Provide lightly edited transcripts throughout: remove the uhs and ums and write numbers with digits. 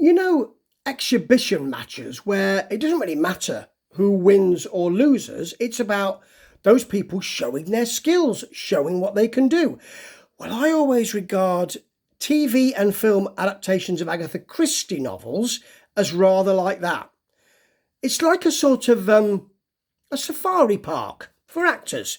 You know, exhibition matches where it doesn't really matter who wins or loses, it's about those people showing their skills, showing what they can do. Well, I always regard TV and film adaptations of Agatha Christie novels as rather like that. It's like a sort of a safari park for actors.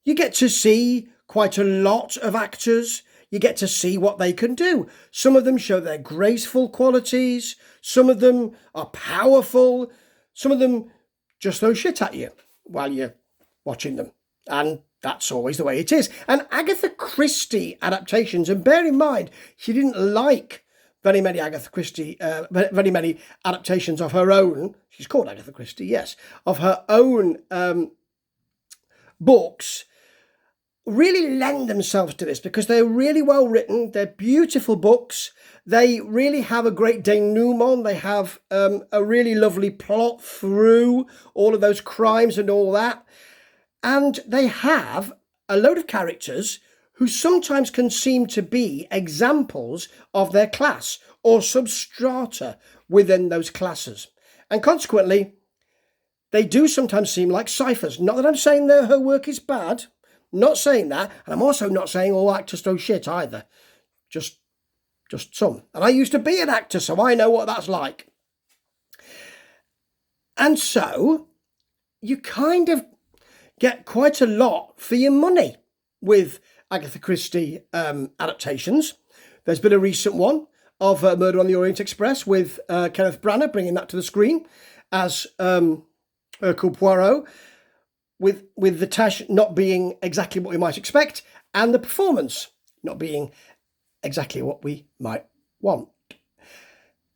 You get to see quite a lot of actors. You get to see what they can do. Some of them show their graceful qualities. Some of them are powerful. Some of them just throw shit at you while you're watching them. And that's always the way it is. And Agatha Christie adaptations, and bear in mind, she didn't like very many Agatha Christie, very many adaptations of her own. She's called Agatha Christie, yes, of her own books. Really lend themselves to this because they're really well written. They're beautiful books. They really have a great denouement. They have a really lovely plot through all of those crimes and all that. And they have a load of characters who sometimes can seem to be examples of their class or substrata within those classes. And consequently, they do sometimes seem like ciphers. Not that I'm saying that her work is bad. Not saying that, and I'm also not saying all actors throw shit either. Just some. And I used to be an actor, so I know what that's like. And so, you kind of get quite a lot for your money with Agatha Christie adaptations. There's been a recent one of Murder on the Orient Express with Kenneth Branagh bringing that to the screen as Hercule Poirot. With the Tash not being exactly what we might expect, and the performance not being exactly what we might want.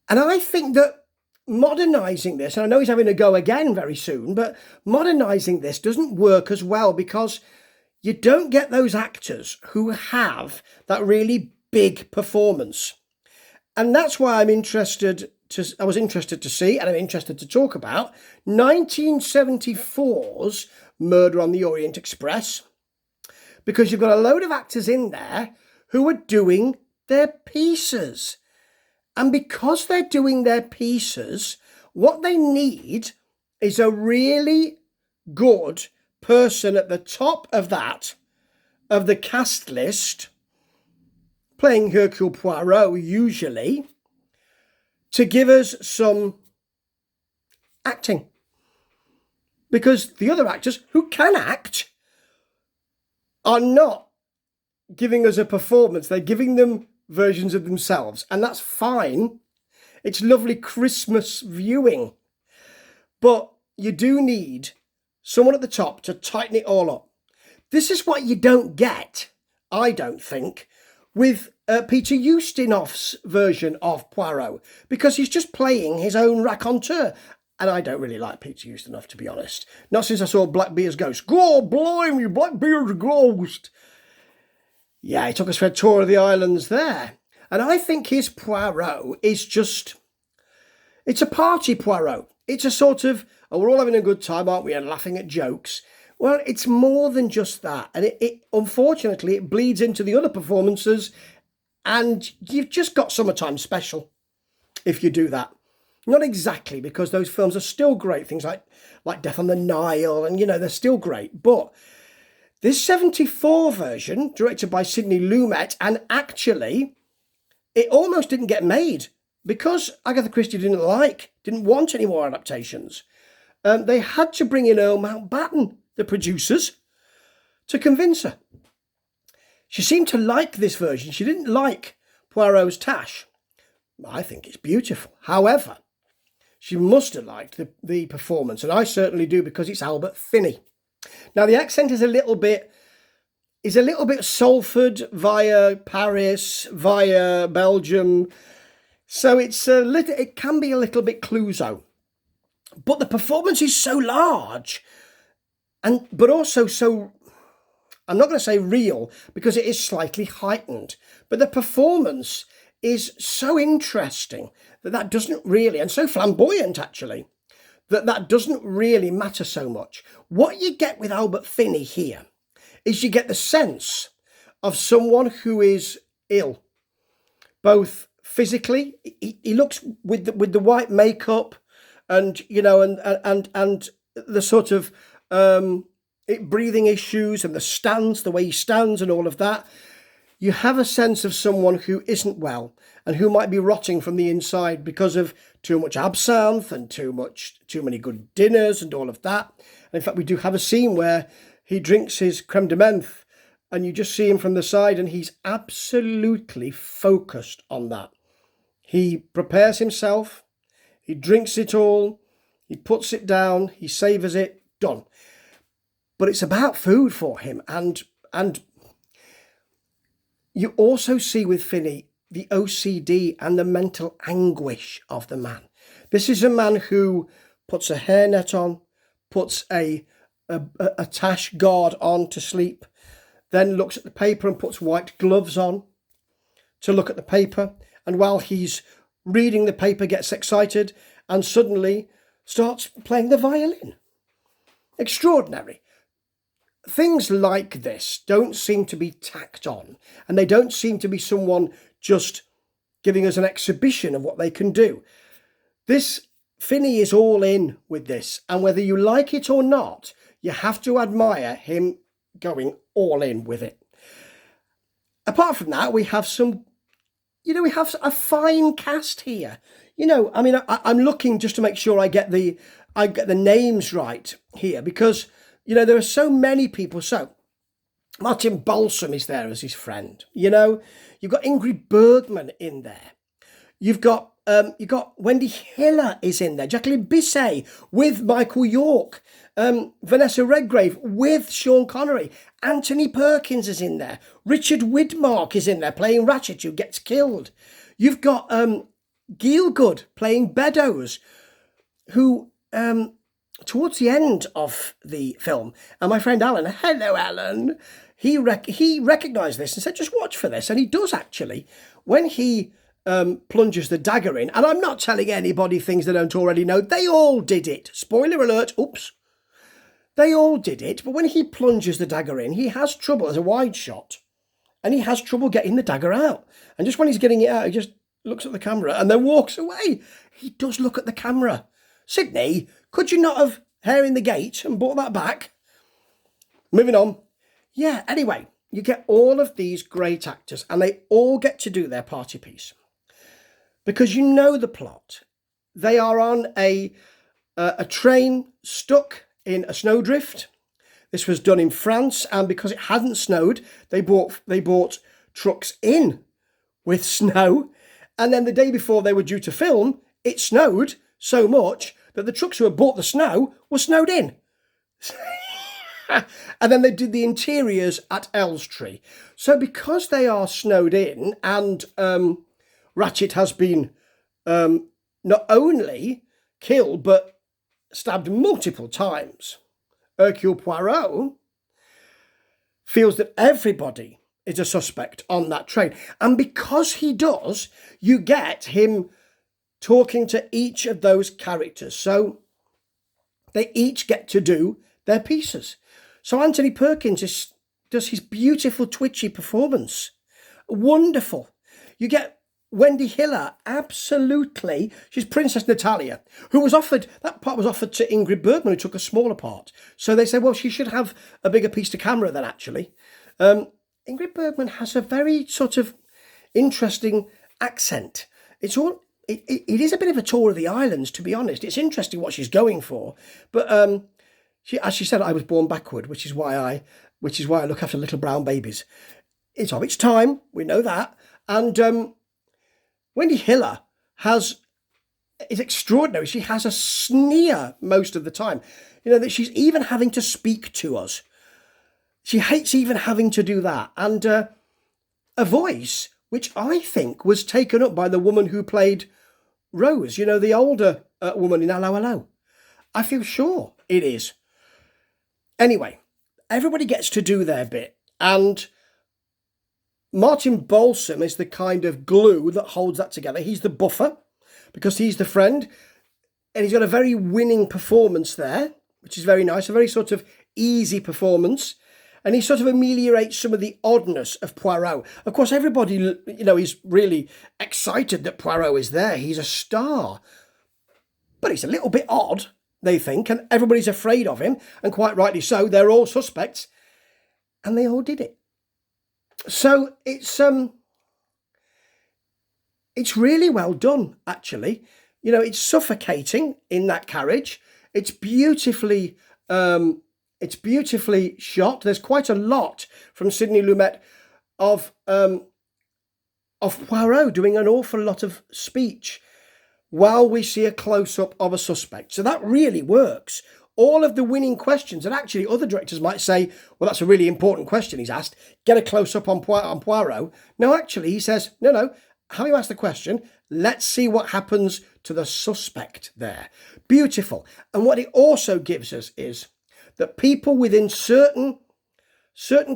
And I think that modernising this, and I know he's having a go again very soon, but modernising this doesn't work as well because you don't get those actors who have that really big performance. And that's why I was interested to see, and I'm interested to talk about 1974's Murder on the Orient Express, because you've got a load of actors in there who are doing their pieces. And because they're doing their pieces, what they need is a really good person at the top of the cast list, playing Hercule Poirot usually, to give us some acting. Because the other actors who can act are not giving us a performance. They're giving them versions of themselves. And that's fine. It's lovely Christmas viewing. But you do need someone at the top to tighten it all up. This is what you don't get, I don't think, with Peter Ustinov's version of Poirot. Because he's just playing his own raconteur. And I don't really like Peter Ustinov, to be honest. Not since I saw Blackbeard's Ghost. God blimey, Blackbeard's Ghost. Yeah, he took us for a tour of the islands there. And I think his Poirot is just... It's a party Poirot. It's a sort of, oh, we're all having a good time, aren't we? And laughing at jokes. Well, it's more than just that. And it unfortunately, it bleeds into the other performances. And you've just got Summertime Special if you do that. Not exactly, because those films are still great. Things like Death on the Nile, and, they're still great. But this 74 version, directed by Sidney Lumet, and actually, it almost didn't get made because Agatha Christie didn't want any more adaptations. They had to bring in Earl Mountbatten, the producers, to convince her. She seemed to like this version. She didn't like Poirot's Tash. I think it's beautiful. However, she must have liked the performance, and I certainly do because it's Albert Finney. Now, the accent is a little bit Salford via Paris, via Belgium, so it can be a little bit Clouseau. But the performance is so large, but also so, I'm not going to say real, because it is slightly heightened, but the performance is so interesting that doesn't really, and so flamboyant actually, that doesn't really matter so much. What you get with Albert Finney here is you get the sense of someone who is ill, both physically. He looks with the white makeup, and and the sort of breathing issues and the way he stands and all of that. You have a sense of someone who isn't well and who might be rotting from the inside because of too much absinthe and too many good dinners and all of that. And in fact, we do have a scene where he drinks his creme de menthe and you just see him from the side and he's absolutely focused on that. He prepares himself, he drinks it all, he puts it down, he savours it, done. But it's about food for him, and you also see with Finney the OCD and the mental anguish of the man. This is a man who puts a hairnet on, puts a tash guard on to sleep, then looks at the paper and puts white gloves on to look at the paper. And while he's reading the paper, gets excited and suddenly starts playing the violin. Extraordinary. Things like this don't seem to be tacked on, and they don't seem to be someone just giving us an exhibition of what they can do. Finney is all in with this, and whether you like it or not, you have to admire him going all in with it. Apart from that, we have we have a fine cast here. I'm looking just to make sure I get the names right here, because there are so many people. So Martin Balsam is there as his friend. You've got Ingrid Bergman in there. You've got Wendy Hiller is in there. Jacqueline Bisset with Michael York. Vanessa Redgrave with Sean Connery. Anthony Perkins is in there. Richard Widmark is in there playing Ratchet, who gets killed. You've got Gielgud playing Beddoes, who towards the end of the film, and my friend Alan, hello Alan, he recognised this and said, just watch for this. And he does actually. When he plunges the dagger in, and I'm not telling anybody things they don't already know, they all did it. Spoiler alert, oops. They all did it, but when he plunges the dagger in, he has trouble as a wide shot, and he has trouble getting the dagger out. And just when he's getting it out, he just looks at the camera and then walks away. He does look at the camera. Sydney, could you not have hair in the gate and brought that back? Moving on. Yeah, anyway, you get all of these great actors and they all get to do their party piece. Because you know the plot. They are on a train stuck in a snowdrift. This was done in France, and because it hadn't snowed, they bought trucks in with snow. And then the day before they were due to film, it snowed so much that the trucks who had bought the snow were snowed in. And then they did the interiors at Elstree. So because they are snowed in, and Ratchet has been not only killed but stabbed multiple times, Hercule Poirot feels that everybody is a suspect on that train. And because he does, you get him talking to each of those characters. So they each get to do their pieces. So Anthony Perkins does his beautiful twitchy performance. Wonderful. You get Wendy Hiller, absolutely. She's Princess Natalia, that part was offered to Ingrid Bergman, who took a smaller part. So they said, well, she should have a bigger piece to camera than actually. Ingrid Bergman has a very sort of interesting accent. It is a bit of a tour of the islands, to be honest. It's interesting what she's going for. But as she said, I was born backward, which is why I look after little brown babies. It's of its time, we know that. And Wendy Hiller is extraordinary. She has a sneer most of the time. That she's even having to speak to us. She hates even having to do that. And a voice which I think was taken up by the woman who played Rose, the older woman in Hello, Hello. I feel sure it is. Anyway, everybody gets to do their bit, and Martin Balsam is the kind of glue that holds that together. He's the buffer, because he's the friend, and he's got a very winning performance there, which is very nice, a very sort of easy performance. And he sort of ameliorates some of the oddness of Poirot. Of course, everybody, is really excited that Poirot is there. He's a star. But he's a little bit odd, they think, and everybody's afraid of him, and quite rightly so. They're all suspects, and they all did it. So it's really well done, actually. It's suffocating in that carriage. It's beautifully shot. There's quite a lot from Sidney Lumet of Poirot doing an awful lot of speech while we see a close-up of a suspect. So that really works. All of the winning questions, and actually other directors might say, well, that's a really important question he's asked. Get a close-up on Poirot. No, actually, he says, no, having asked the question, let's see what happens to the suspect there. Beautiful. And what it also gives us is that people within certain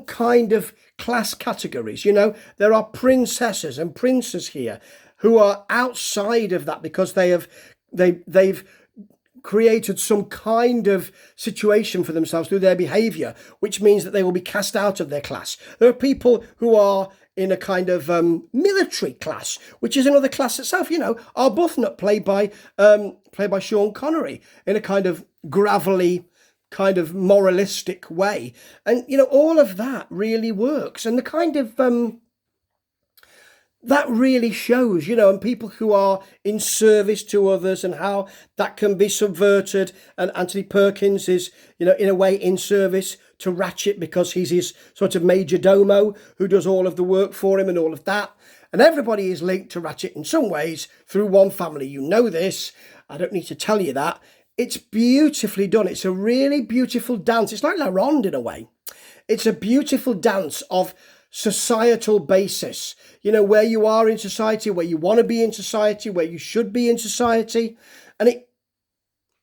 kind of class categories, there are princesses and princes here who are outside of that because they've created some kind of situation for themselves through their behaviour, which means that they will be cast out of their class. There are people who are in a kind of military class, which is another class itself. Arbuthnot, played by Sean Connery, in a kind of gravelly, kind of moralistic way. And, all of that really works. And the kind of that really shows, and people who are in service to others and how that can be subverted. And Anthony Perkins is, in a way in service to Ratchet because he's his sort of major domo who does all of the work for him and all of that. And everybody is linked to Ratchet in some ways through one family. You know this. I don't need to tell you that. It's beautifully done. It's a really beautiful dance. It's like La Ronde in a way. It's a beautiful dance of societal basis, where you are in society, where you want to be in society, where you should be in society. And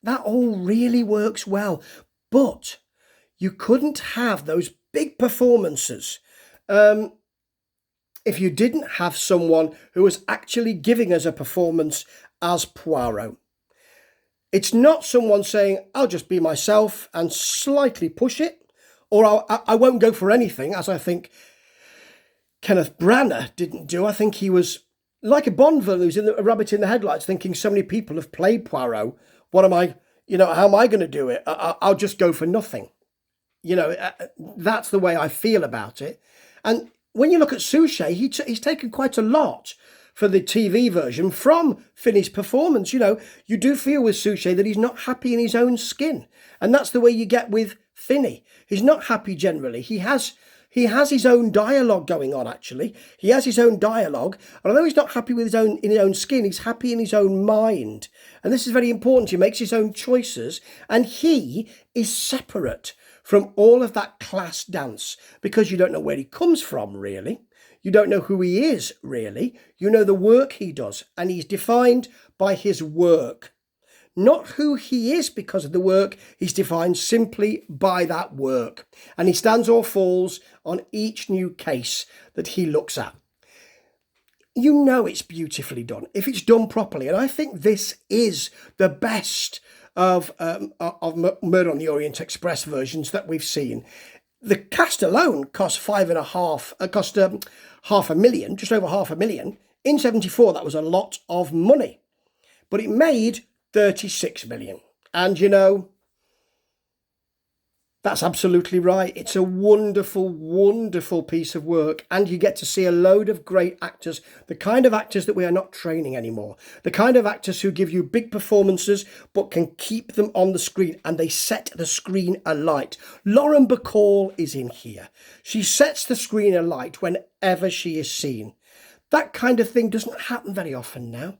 that all really works well. But you couldn't have those big performances if you didn't have someone who was actually giving us a performance as Poirot. It's not someone saying, I'll just be myself and slightly push it, or I won't go for anything, as I think Kenneth Branagh didn't do. I think he was like a Bond villain who's a rabbit in the headlights, thinking so many people have played Poirot. What am I, how am I going to do it? I'll just go for nothing. That's the way I feel about it. And when you look at Suchet, he's taken quite a lot for the TV version from Finney's performance. You do feel with Suchet that he's not happy in his own skin. And that's the way you get with Finney. He's not happy generally. He has his own dialogue going on, actually. He has his own dialogue. And although he's not happy with in his own skin, he's happy in his own mind. And this is very important. He makes his own choices. And he is separate from all of that class dance because you don't know where he comes from, really. You don't know who he is, really. You know the work he does. And he's defined by his work. Not who he is because of the work, he's defined simply by that work. And he stands or falls on each new case that he looks at. It's beautifully done, if it's done properly. And I think this is the best of Murder on the Orient Express versions that we've seen. The cast alone cost $5,500,000, half a million, just over $500,000. In 1974, that was a lot of money. But it made 36 million. And that's absolutely right. It's a wonderful, wonderful piece of work. And you get to see a load of great actors, the kind of actors that we are not training anymore. The kind of actors who give you big performances, but can keep them on the screen. And they set the screen alight. Lauren Bacall is in here. She sets the screen alight whenever she is seen. That kind of thing doesn't happen very often now.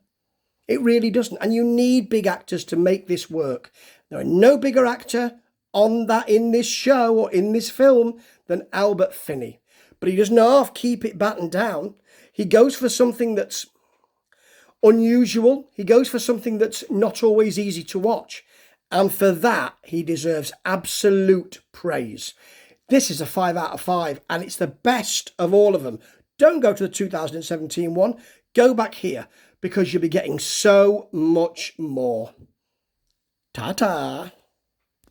It really doesn't. And you need big actors to make this work. There are no bigger actor in this show or in this film than Albert Finney. But he doesn't half keep it battened down. He goes for something that's unusual. He goes for something that's not always easy to watch. And for that, he deserves absolute praise. This is a 5 out of 5, and it's the best of all of them. Don't go to the 2017 one. Go back here, because you'll be getting so much more. Ta-ta.